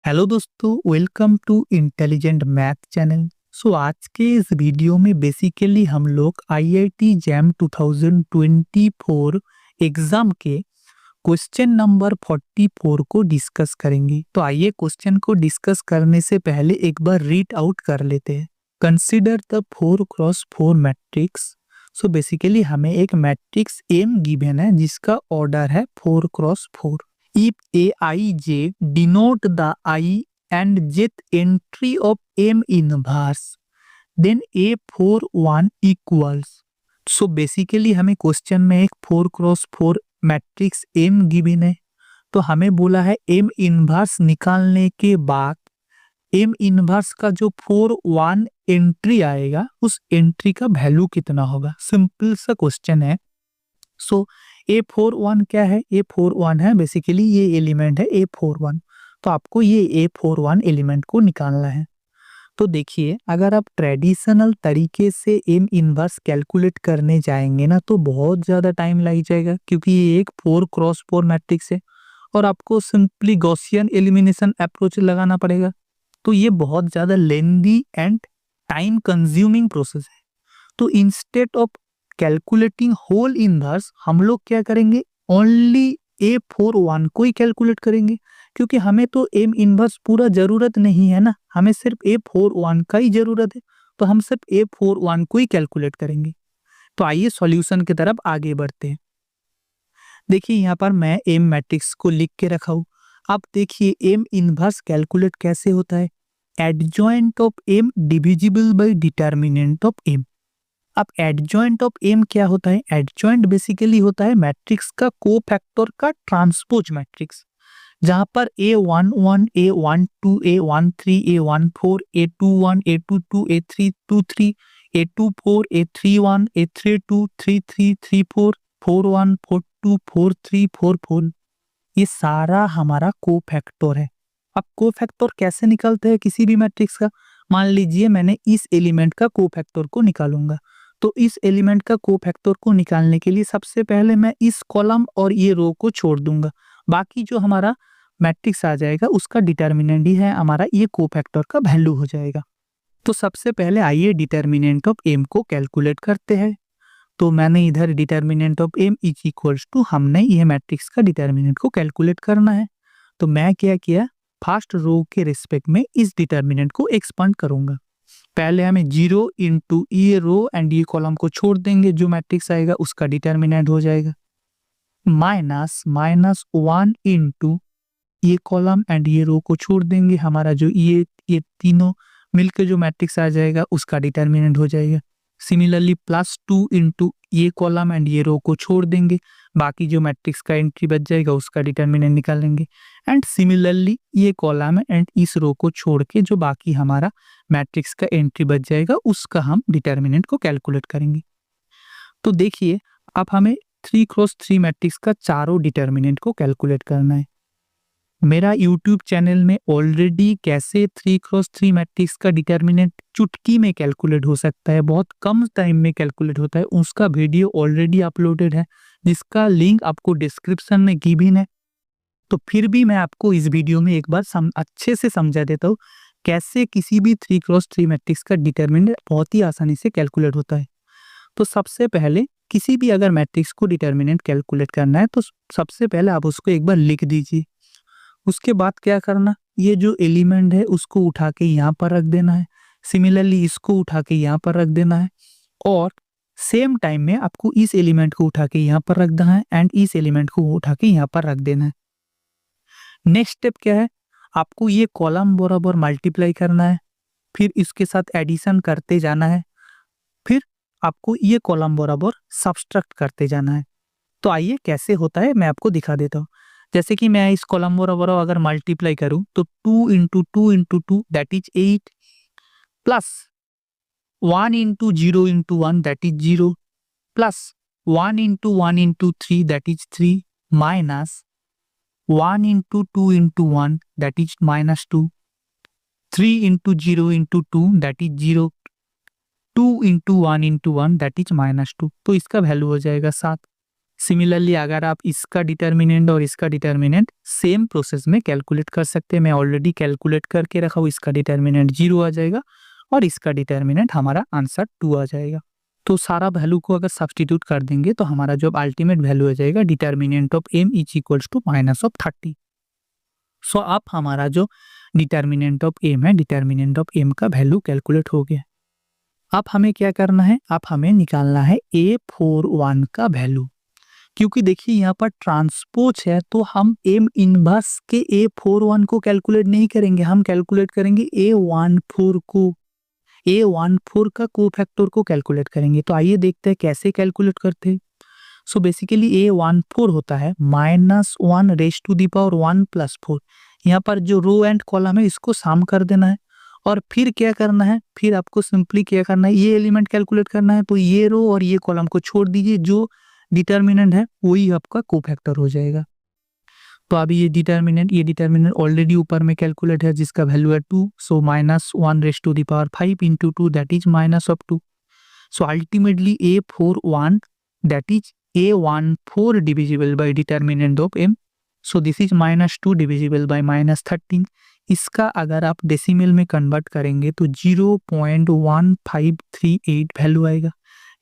Hello दोस्तों, welcome to intelligent math channel. आज के इस वीडियो में बेसिकली हम लोग आईआईटी जैम 2024 एग्जाम के क्वेश्चन नंबर 44 को डिस्कस करेंगे। तो आइए क्वेश्चन को डिस्कस करने से पहले एक बार रीड आउट कर लेते हैं। Consider the 4x4 matrix. Basically हमें एक मैट्रिक्स एम गिवन है जिसका ऑर्डर है 4x4। If Aij denote the I and jth entry of M inverse, then A41 equals। Basically हमें क्वेश्चन में एक 4x4 मैट्रिक्स M गिवन है, तो हमें बोला है M इनवर्स निकालने के बाद M इनवर्स का जो 41 एंट्री आएगा उस एंट्री का वैल्यू कितना होगा। सिंपल सा क्वेश्चन है। A41 क्या है? A41 है बेसिकली ये एलिमेंट है A41। तो आपको ये A41 एलिमेंट को निकालना है। तो देखिए, अगर आप ट्रेडिशनल तरीके से M इनवर्स कैलकुलेट करने जाएंगे ना तो बहुत ज़्यादा टाइम लग जाएगा, क्योंकि ये एक 4x4 मैट्रिक्स है और आपको सिंपली गॉसियन एलिमिनेशन अप्रोच लगाना पड़ेगा। तो ये बहुत ज़्यादा lengthy and time consuming process है। तो instead of calculating whole inverse हम लोग क्या करेंगे, ओनली A41 को ही कैलकुलेट करेंगे, क्योंकि हमें तो M इनवर्स पूरा जरूरत नहीं है ना, हमें सिर्फ A41 का ही जरूरत है। तो हम सिर्फ A41 को ही कैलकुलेट करेंगे। तो आइए सॉल्यूशन की तरफ आगे बढ़ते हैं। देखिए यहाँ पर मैं M मैट्रिक्स को लिख के रखा हूँ। अब देखिए M इनवर्स कैलकुलेट कैसे होता है। Adjoint of M divisible by determinant of M। अब एडजॉइंट ऑफ एम क्या होता है? एडजॉइंट बेसिकली होता है मैट्रिक्स का कोफैक्टर का ट्रांसपोज मैट्रिक्स, जहां पर A11, A12, A13, A14, A21, A22, A323, A24, A31, A32, 33, 34, 41, 42, 43, 44 ये सारा हमारा कोफैक्टर है। अब कोफैक्टर कैसे निकलते हैं किसी भी मैट्रिक्स का? मान लीजिए मैंने इस एलिमेंट का कोफैक्टर को निकालूंगा, तो इस एलिमेंट का कोफैक्टर को निकालने के लिए सबसे पहले मैं इस कॉलम और ये रो को छोड़ दूंगा। बाकी जो हमारा मैट्रिक्स आ जाएगा उसका डिटर्मिनेंट ही है हमारा ये कोफैक्टर का वैल्यू हो जाएगा। तो सबसे पहले आइए डिटर्मिनेंट ऑफ एम को कैलकुलेट करते हैं। तो मैंने इधर determinant of M is equals to, हमने ये मैट्रिक्स का डिटर्मिनेंट को कैलकुलेट करना है। तो मैं क्या किया, फर्स्ट रो के रिस्पेक्ट में इस डिटर्मिनेंट को एक्सपांड करूंगा। पहले हमें 0 इंटू ये रो एंड ये कॉलम को छोड़ देंगे, जो मैट्रिक्स आएगा उसका डिटर्मिनेंट हो जाएगा -1 इंटू ये कॉलम एंड ये रो को छोड़ देंगे, हमारा जो ये तीनों मिलकर जो मैट्रिक्स आ जाएगा उसका डिटर्मिनेंट हो जाएगा। सिमिलरली +2 इंटू ये कॉलम एंड ये रो को छोड़ देंगे, बाकी जो मैट्रिक्स का एंट्री बच जाएगा उसका डिटर्मिनेंट निकालेंगे। एंड सिमिलरली ये कॉलम एंड इस रो को छोड़ के जो बाकी हमारा मैट्रिक्स का एंट्री बच जाएगा उसका हम डिटर्मिनेंट को कैलकुलेट करेंगे। तो देखिए, अब हमें 3x3 मैट्रिक्स का चारों डिटर्मिनेंट को कैलकुलेट करना है। मेरा YouTube चैनल में ऑलरेडी कैसे 3x3 मैट्रिक्स का डिटर्मिनेंट चुटकी में कैलकुलेट हो सकता है, बहुत कम टाइम में कैलकुलेट होता है, उसका वीडियो ऑलरेडी अपलोडेड है, जिसका लिंक आपको डिस्क्रिप्शन में गिवन है। तो फिर भी मैं आपको इस वीडियो में एक बार अच्छे से समझा देता हूँ कैसे किसी भी 3x3 मैट्रिक्स का डिटर्मिनेंट बहुत ही आसानी से कैलकुलेट होता है। तो सबसे पहले किसी भी अगर मैट्रिक्स को डिटर्मिनेंट कैलकुलेट करना है तो सबसे पहले आप उसको एक बार लिख दीजिए। उसके बाद क्या करना, ये जो एलिमेंट है उसको उठा के यहाँ पर रख देना है, सिमिलरली इसको उठा के यहाँ पर रख देना है, और सेम टाइम में आपको इस एलिमेंट को उठा के यहाँ पर रख देना है एंड इस एलिमेंट को उठा के यहाँ पर रख देना है। नेक्स्ट स्टेप क्या है, आपको ये कॉलम बराबर मल्टीप्लाई करना है, फिर इसके साथ एडिशन करते जाना है, फिर आपको ये कॉलम बराबर सब्सट्रैक्ट करते जाना है। तो आइए कैसे होता है मैं आपको दिखा देता हूँ। जैसे कि मैं इस कॉलम बराबर अगर मल्टीप्लाई करूं तो 2 into 2 into 2 that is 8, plus 1 into 0 into 1 that is 0, plus 1 into 1 into 3 that is 3, minus 1 into 2 into 1 that is -2, 3 into 0 into 2 that is 0, 2 into 1 into 1 that is -2। तो इसका वैल्यू हो जाएगा 7। सिमिलरली अगर आप इसका डिटर्मिनेंट और इसका डिटर्मिनेंट सेम प्रोसेस में कैलकुलेट कर सकते हैं, मैं ऑलरेडी कैलकुलेट करके रखा हूँ, इसका डिटर्मिनेंट 0 आ जाएगा और इसका डिटर्मिनेंट हमारा आंसर 2 आ जाएगा। तो सारा वैल्यू को अगर सब्स्टिट्यूट कर देंगे तो हमारा जो अल्टीमेट वैल्यू आ जाएगा determinant of m is equals to -30। So अब हमारा जो डिटर्मिनेंट ऑफ m है, डिटर्मिनेंट ऑफ m का वैल्यू कैलकुलेट हो गया। अब हमें क्या करना है, अब हमें निकालना है A41 का वैल्यू। क्योंकि देखिए यहाँ पर ट्रांसपोज है तो हम m इनवर्स के A41 को कैलकुलेट नहीं करेंगे, हम कैलकुलेट करेंगे A14 को, A14 का कोफैक्टर को कैलकुलेट करेंगे। तो आइए देखते हैं कैसे कैलकुलेट करते हैं। सो बेसिकली A14 होता है -1 रेज टू दी पावर 1 + 4। यहाँ पर जो रो एंड कॉलम है इसको सम कर देना है और फिर क्या करना है, फिर आपको सिंपली क्या करना है, ये एलिमेंट कैलकुलेट करना है। तो ये रो और ये कॉलम को छोड़ दीजिए, जो डिटर्मिनेंट है वही आपका कोफैक्टर हो जाएगा। तो अभी ये डिटर्मिनेंट ऑलरेडी ऊपर में कैलकुलेट है जिसका वैल्यू है 2। So -1 raise to the power 5 × 2 that is -2। So ultimately A41 that is A14 divisible by determinant of m। So this is -2 divisible by -13। इसका अगर आप डेसिमल में कन्वर्ट करेंगे तो 0.1538 वैल्यू आएगा,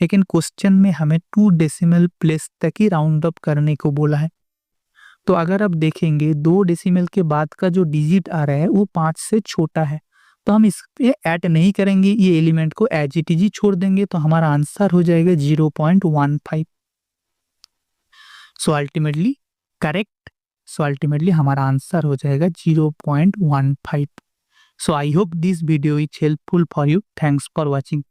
लेकिन क्वेश्चन में हमें 2 डेसिमल प्लेस तक ही राउंड अप करने को बोला है। तो अगर आप देखेंगे 2 डेसिमल के बाद का जो डिजिट आ रहा है वो 5 से छोटा है, तो हम इस पे ऐड नहीं करेंगे, ये एलिमेंट को एज इट इज ही छोड़ देंगे। तो हमारा आंसर हो जाएगा 0.15। So ultimately correct. So ultimately हमारा आंसर हो जाएगा 0.15। So I hope this video is helpful for you. Thanks for watching.